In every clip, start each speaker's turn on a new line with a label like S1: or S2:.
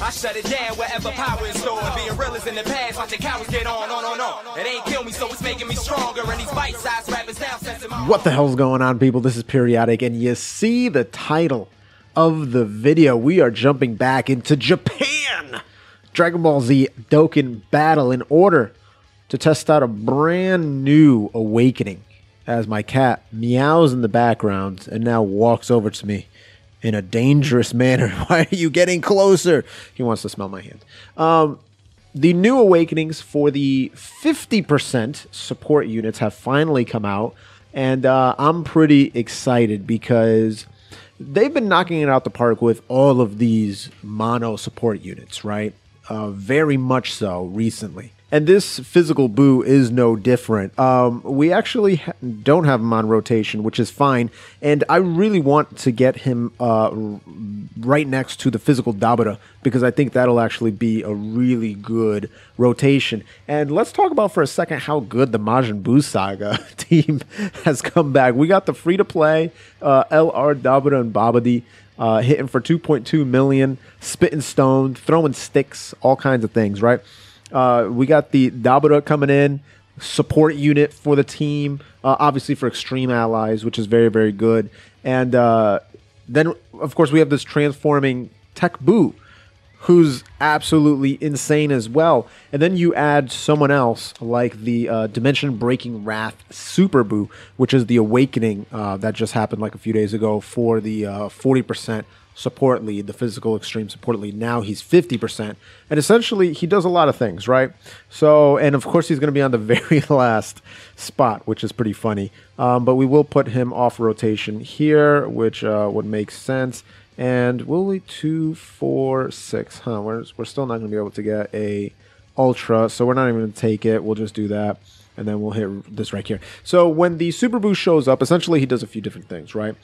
S1: I shut it down wherever power is stored. Being real is in the past, watching cowards get on. It ain't kill me, so it's making me stronger. And these bite-sized rappers now sensing my...
S2: What the hell's going on, people? This is Periodic, and you see the title of the video. We are jumping back into Japan. Dragon Ball Z Dokkan battle in order to test out a brand new awakening. As my cat meows in the background and now walks over to me in a dangerous manner. Why are you getting closer? He wants to smell my hand. The new awakenings for the 50% support units have finally come out, and I'm pretty excited because they've been knocking it out the park with all of these mono support units, right? Very much so recently. And this physical Buu is no different. We actually don't have him on rotation, which is fine. And I really want to get him right next to the physical Dabura, because I think that'll actually be a really good rotation. And let's talk about for a second how good the Majin Buu Saga team has come back. We got the free-to-play LR Dabura and Babidi hitting for 2.2 million, spitting stone, throwing sticks, all kinds of things, right? We got the Dabura coming in, support unit for the team, obviously for extreme allies, which is very, very good. And then, of course, we have this transforming Tech Buu, who's absolutely insane as well. And then you add someone else like the Dimension Breaking Wrath Super Buu, which is the awakening that just happened like a few days ago for the 40% support lead, the physical extreme support lead. Now he's 50%, and essentially he does a lot of things, right? So, and of course he's going to be on the very last spot, which is pretty funny. But we will put him off rotation here, which would make sense. And will we 2, 4, 6? Huh? We're still not going to be able to get a ultra, so we're not even going to take it. We'll just do that. And then we'll hit this right here. So when the Super Buu shows up, essentially he does a few different things, right?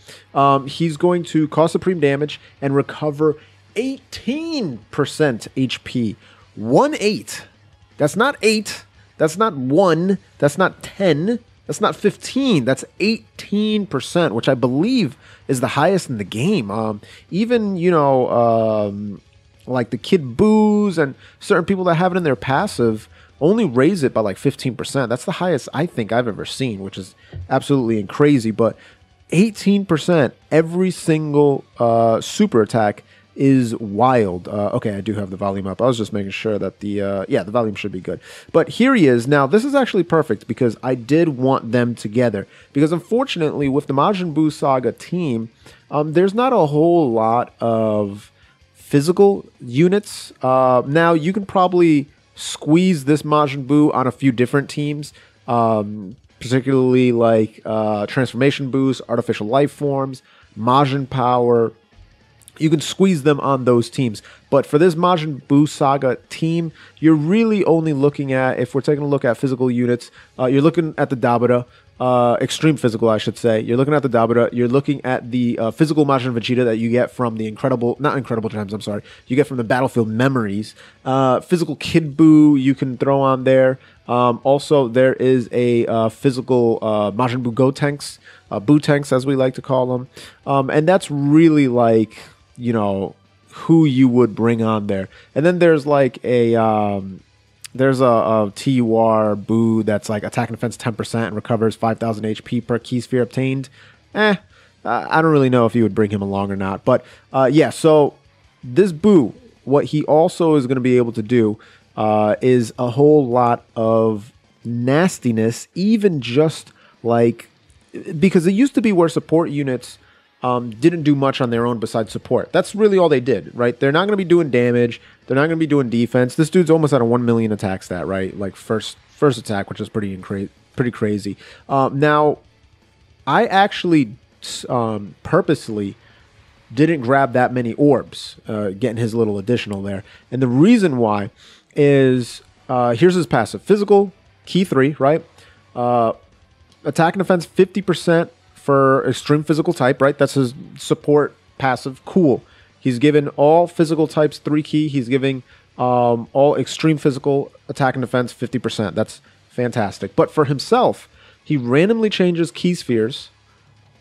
S2: He's going to cause supreme damage and recover 18% HP. 1/8. That's not 8. That's not 1. That's not 10. That's not 15. That's 18%, which I believe is the highest in the game. Even, you know, like the Kid Boos and certain people that have it in their passive only raise it by like 15%. That's the highest I think I've ever seen, which is absolutely crazy. But 18% every single super attack is wild. Okay, I do have the volume up. I was just making sure that the the volume should be good. But here he is. Now, this is actually perfect because I did want them together. Because unfortunately, with the Majin Buu Saga team, there's not a whole lot of physical units. Now, you can probably squeeze this Majin Buu on a few different teams, particularly like Transformation Boost, Artificial Life Forms, Majin Power. You can squeeze them on those teams. But for this Majin Buu Saga team, you're really only looking at, if we're taking a look at physical units, you're looking at the Dabura, extreme physical, I should say. You're looking at the Dabura. You're looking at the physical Majin Vegeta that you get from the not Incredible Gems, I'm sorry. You get from the Battlefield Memories. Physical Kid Buu you can throw on there. Also, there is a physical Majin Buu Gotenks, Buu Tanks as we like to call them. And that's really like, you know, who you would bring on there. And then there's like a there's a TUR Buu that's like attack and defense 10% and recovers 5,000 HP per key sphere obtained. I don't really know if you would bring him along or not. But yeah, so this Buu, what he also is going to be able to do is a whole lot of nastiness, even just like, because it used to be where support units didn't do much on their own besides support. That's really all they did, right? They're not going to be doing damage. They're not going to be doing defense. This dude's almost at a 1 million attack stat, right? Like first attack, which is pretty crazy. Now, I actually purposely didn't grab that many orbs, getting his little additional there. And the reason why is, here's his passive. Physical, key 3, right? Attack and defense 50%. For extreme physical type, right? That's his support passive. Cool. He's given all physical types 3 key. He's giving all extreme physical attack and defense 50%. That's fantastic. But for himself, he randomly changes key spheres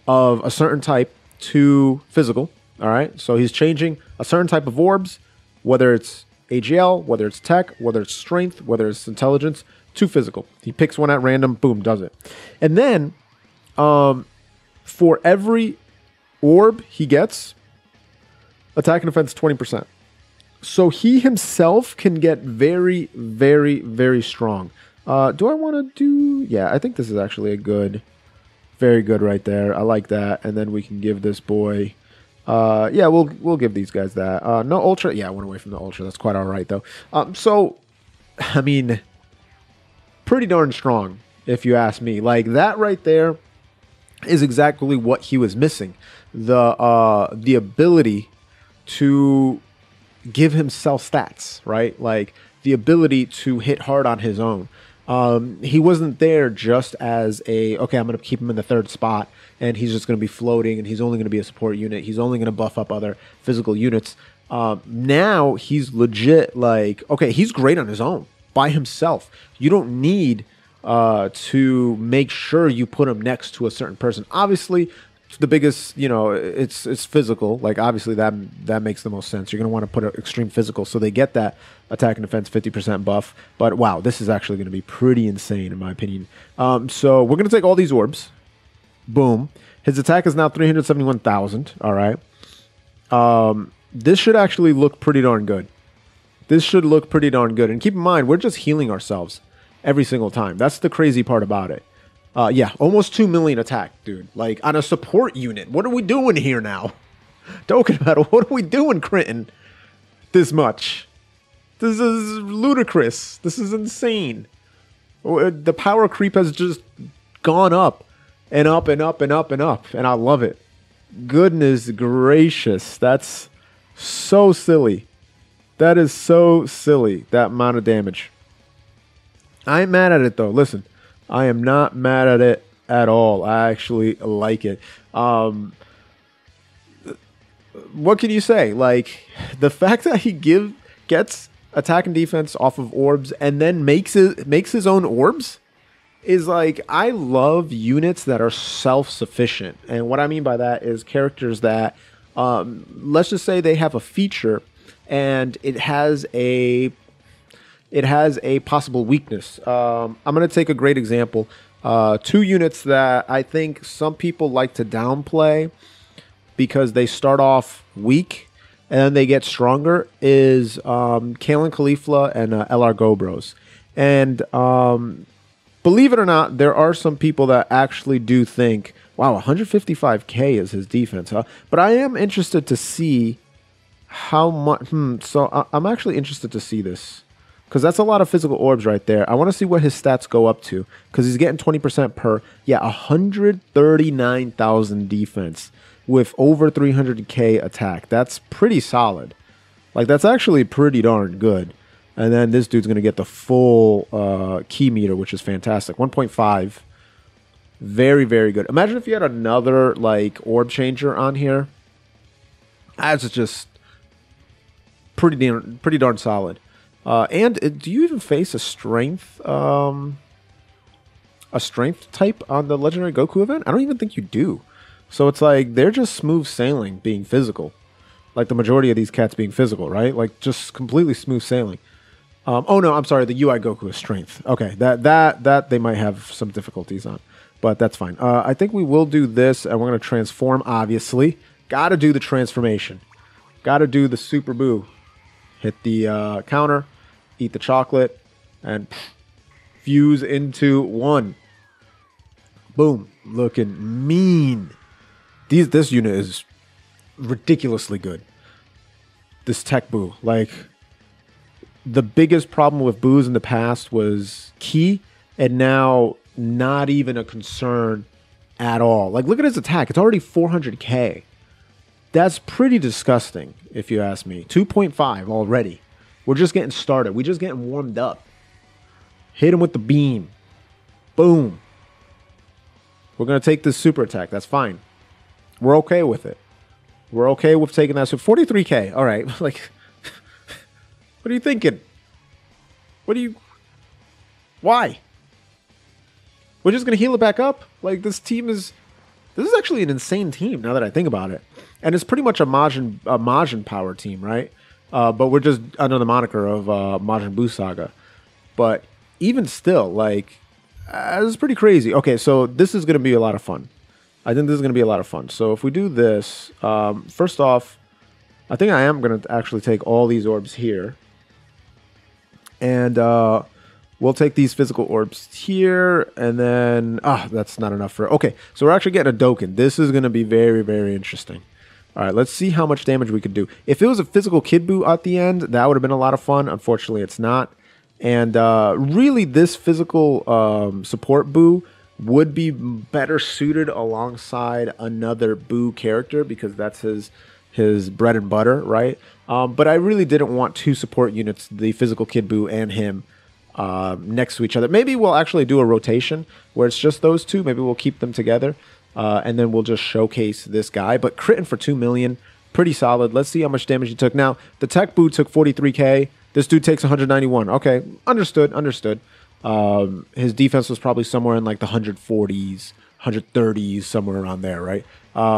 S2: of a certain type to physical, All right, so he's changing a certain type of orbs, whether it's AGL, whether it's tech, whether it's strength, whether it's intelligence, to physical. He picks one at random, boom, does it. And then for every orb he gets, attack and defense 20%. So he himself can get very, very, very strong. Do I want to do... Yeah, I think this is actually a good... Very good right there. I like that. And then we can give this boy... yeah, we'll give these guys that. No Ultra. Yeah, I went away from the Ultra. That's quite all right, though. So, I mean, pretty darn strong, if you ask me. Like, that right there is exactly what he was missing. The ability to give himself stats, right? Like, the ability to hit hard on his own. He wasn't there just as okay, I'm going to keep him in the third spot, and he's just going to be floating, and he's only going to be a support unit. He's only going to buff up other physical units. Now he's legit like, okay, he's great on his own, by himself. You don't need to make sure you put him next to a certain person. Obviously, the biggest, it's physical. Like, obviously, that makes the most sense. You're going to want to put an extreme physical, so they get that attack and defense 50% buff. But, wow, this is actually going to be pretty insane, in my opinion. So we're going to take all these orbs. Boom. His attack is now 371,000. All right. This should actually look pretty darn good. This should look pretty darn good. And keep in mind, we're just healing ourselves every single time. That's the crazy part about it. Yeah, almost 2 million attack, dude. Like, on a support unit. What are we doing here now? Dokkan Battle, what are we doing, Crinton? This much. This is ludicrous. This is insane. The power creep has just gone up and up and up and up and up. And I love it. Goodness gracious. That's so silly. That is so silly, that amount of damage. I ain't mad at it, though. Listen. I am not mad at it at all. I actually like it. What can you say? Like, the fact that he gets attack and defense off of orbs and then makes his own orbs is like, I love units that are self-sufficient. And what I mean by that is characters that, let's just say they have a feature and it has a possible weakness. I'm going to take a great example. 2 units that I think some people like to downplay because they start off weak and then they get stronger is Kalen Caulifla and LR Gobros. And believe it or not, there are some people that actually do think, wow, 155k is his defense, huh? But I am interested to see how much... So I'm actually interested to see this. Because that's a lot of physical orbs right there. I want to see what his stats go up to. Because he's getting 20% per. Yeah, 139,000 defense with over 300k attack. That's pretty solid. Like, that's actually pretty darn good. And then this dude's going to get the full key meter, which is fantastic. 1.5. Very, very good. Imagine if you had another, like, orb changer on here. That's just pretty darn solid. And do you even face a strength type on the Legendary Goku event? I don't even think you do. So it's like they're just smooth sailing being physical. Like the majority of these cats being physical, right? Like just completely smooth sailing. Oh no, I'm sorry, the UI Goku is strength. Okay, that they might have some difficulties on. But that's fine. I think we will do this and we're gonna transform, obviously. Gotta do the transformation. Gotta do the Super Buu. Hit the counter. Eat the chocolate, and fuse into one. Boom. Looking mean. This unit is ridiculously good. This tech Buu. Like, the biggest problem with Buus in the past was key, and now not even a concern at all. Like, look at his attack. It's already 400k. That's pretty disgusting, if you ask me. 2.5 already. We're just getting started. We're just getting warmed up. Hit him with the beam. Boom. We're going to take this super attack. That's fine. We're okay with it. We're okay with taking that. So 43k. All right. Like, what are you thinking? Why? We're just going to heal it back up? Like, this is actually an insane team now that I think about it. And it's pretty much a Majin power team, right? But we're just under the moniker of Majin Buu Saga. But even still, like, it's pretty crazy. Okay, so this is going to be a lot of fun. I think this is going to be a lot of fun. So if we do this, first off, I think I am going to actually take all these orbs here. And we'll take these physical orbs here. And then, that's not enough for... Okay, so we're actually getting a Dokkan. This is going to be very, very interesting. All right, let's see how much damage we could do. If it was a physical Kid Buu at the end, that would have been a lot of fun. Unfortunately, it's not. And really, this physical support Buu would be better suited alongside another Buu character because that's his bread and butter, right? But I really didn't want two support units, the physical Kid Buu and him, next to each other. Maybe we'll actually do a rotation where it's just those two. Maybe we'll keep them together. And then we'll just showcase this guy. But critting for 2 million, pretty solid. Let's see how much damage he took. Now, the Tech Buu took 43k. This dude takes 191. Okay, understood. His defense was probably somewhere in like the 140s, 130s, somewhere around there, right?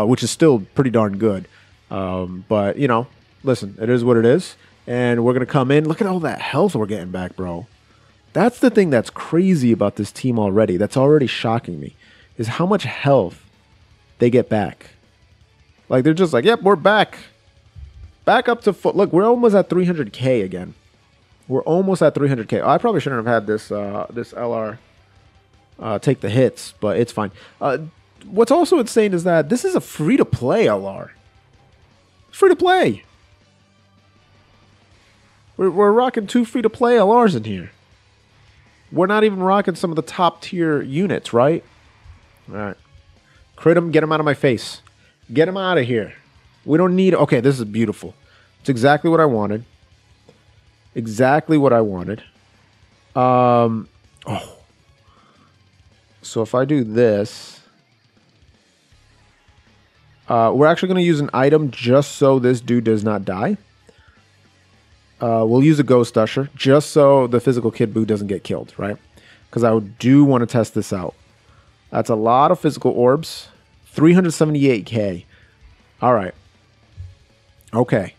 S2: Which is still pretty darn good. But, you know, listen, it is what it is. And we're going to come in. Look at all that health we're getting back, bro. That's the thing that's crazy about this team already. That's already shocking me, is how much health they get back. Like, they're just like, yep, we're back. Back up to full. Look, we're almost at 300k again. We're almost at 300k. I probably shouldn't have had this this LR take the hits, but it's fine. What's also insane is that this is a free-to-play LR. It's free-to-play. We're rocking 2 free-to-play LRs in here. We're not even rocking some of the top-tier units, right? All right. Crit him, get him out of my face. Get him out of here. We don't need... Okay, this is beautiful. It's exactly what I wanted. Exactly what I wanted. So if I do this... we're actually going to use an item just so this dude does not die. We'll use a Ghost Usher just so the physical Kid Buu doesn't get killed, right? Because I do want to test this out. That's a lot of physical orbs. 378k. All right. Okay.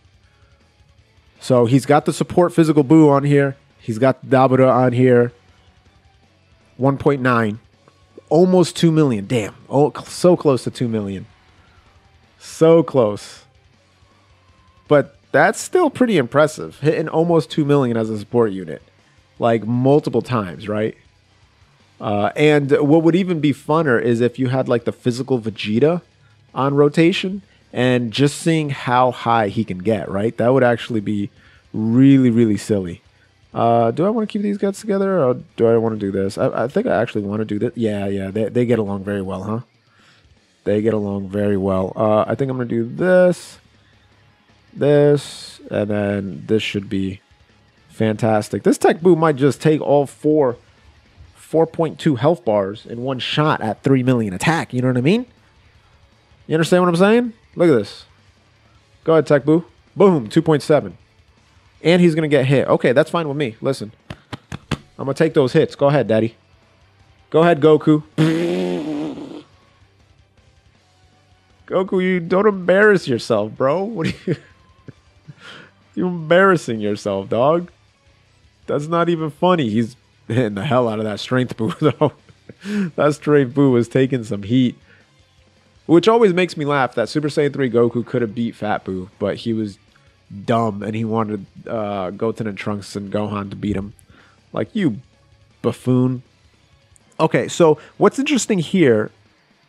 S2: So he's got the support physical Buu on here. He's got Dabura on here. 1.9. Almost 2 million. Damn. Oh, so close to 2 million. So close. But that's still pretty impressive. Hitting almost 2 million as a support unit. Like multiple times, right? And what would even be funner is if you had like the physical Vegeta on rotation and just seeing how high he can get, right? That would actually be really, really silly. Do I want to keep these guys together or do I want to do this? I think I actually want to do this. Yeah, they get along very well, huh? They get along very well. I think I'm going to do this, and then this should be fantastic. This Tech Buu might just take all 4.2 health bars in one shot at 3 million attack. You know what I mean? You understand what I'm saying? Look at this. Go ahead, Tech Buu. Boom, 2.7. And he's going to get hit. Okay, that's fine with me. Listen. I'm going to take those hits. Go ahead, Daddy. Go ahead, Goku. Goku, you don't embarrass yourself, bro. What are you... You're embarrassing yourself, dog. That's not even funny. He's hitting the hell out of that strength Buu, though. That strength Buu was taking some heat. Which always makes me laugh that Super Saiyan 3 Goku could have beat Fat Buu, but he was dumb and he wanted Goten and Trunks and Gohan to beat him. Like, you buffoon. Okay, so what's interesting here,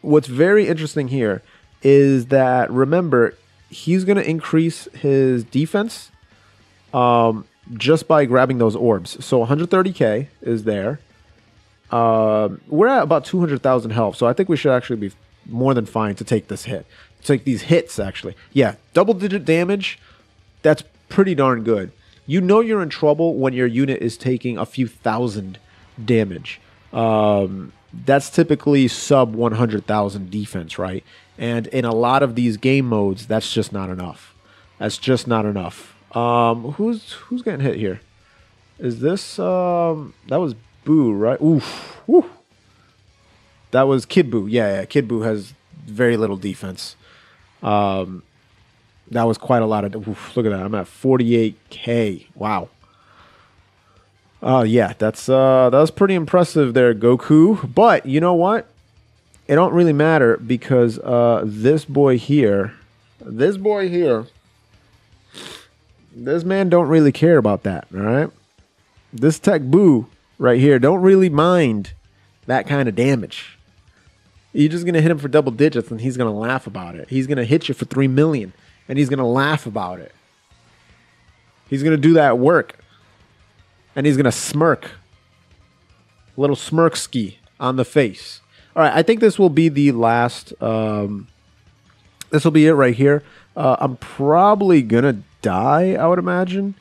S2: what's very interesting here is that, remember, he's going to increase his defense just by grabbing those orbs. So 130k is there. We're at about 200,000 health, so I think we should actually be more than fine to take this hit. Take these hits, actually. Yeah, double-digit damage, that's pretty darn good. You know you're in trouble when your unit is taking a few thousand damage. That's typically sub 100,000 defense, right? And in a lot of these game modes, that's just not enough. That's just not enough. Who's getting hit here? Is this that was Buu, right? Oof. Woo. That was Kid Buu. Yeah, Kid Buu has very little defense. That was quite a lot of... Oof, look at that. I'm at 48K. Wow. Yeah, that was pretty impressive there, Goku. But you know what? It don't really matter because this boy here, this man don't really care about that, all right? This Tech Buu right here don't really mind that kind of damage. You're just going to hit him for double digits and he's going to laugh about it. He's going to hit you for 3 million and he's going to laugh about it. He's going to do that work and he's going to smirk. A little smirk ski on the face. All right, I think this will be the last. This will be it right here. I'm probably going to die, I would imagine,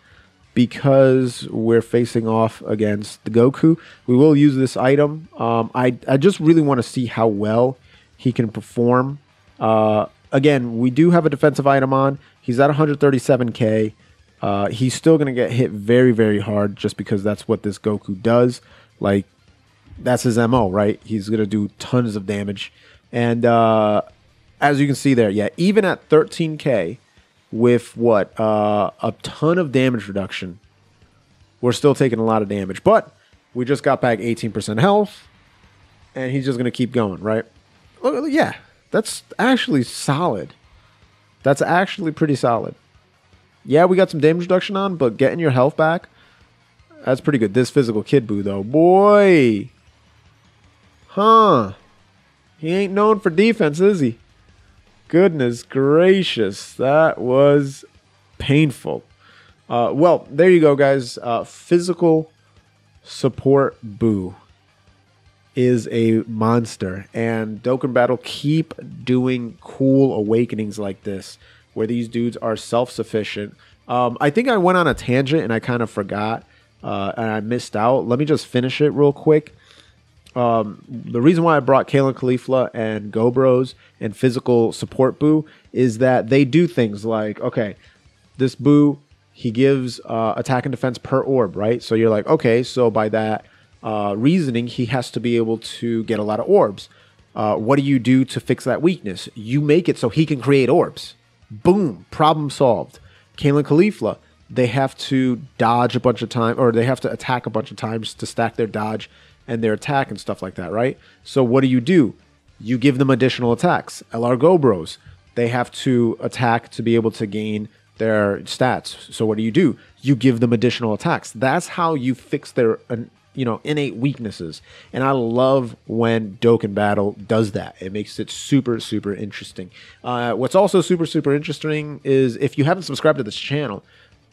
S2: because we're facing off against the Goku. We will use this item. I just really want to see how well he can perform. Again, we do have a defensive item on. He's at 137k. He's still going to get hit very, very hard just because that's what this Goku does. Like, that's his MO, right? He's going to do tons of damage. And as you can see there, yeah, even at 13k with what? A ton of damage reduction, we're still taking a lot of damage. But we just got back 18% health, and he's just going to keep going, right? Yeah, that's actually solid. That's actually pretty solid. Yeah, we got some damage reduction on, but getting your health back, that's pretty good. This physical Kid Buu, though. Boy. Huh. He ain't known for defense, is he? Goodness gracious. That was painful. Well, there you go, guys. Physical Support Buu is a monster. And Dokkan Battle keep doing cool awakenings like this, where these dudes are self-sufficient. I think I went on a tangent and I kind of forgot and I missed out. Let me just finish it real quick. The reason why I brought Kalen Caulifla and Gobros and Physical Support Buu is that they do things like, okay, this Buu, he gives attack and defense per orb, right? So you're like, okay, so by that reasoning, he has to be able to get a lot of orbs. What do you do to fix that weakness? You make it so he can create orbs. Boom, problem solved. Kalen Caulifla, they have to dodge a bunch of times, or they have to attack a bunch of times to stack their dodge and their attack and stuff like that, right? So what do? You give them additional attacks. LR Gobros, they have to attack to be able to gain their stats. So what do? You give them additional attacks. That's how you fix their innate weaknesses. And I love when Dokkan Battle does that. It makes it super, super interesting. What's also super, super interesting is if you haven't subscribed to this channel,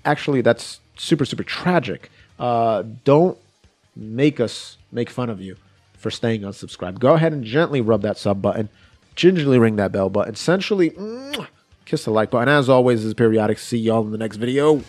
S2: actually that's super, super tragic. Don't make us make fun of you for staying unsubscribed. Go ahead and gently rub that sub button, gingerly ring that bell button, essentially kiss the like button. As always, this is Periodic. See y'all in the next video.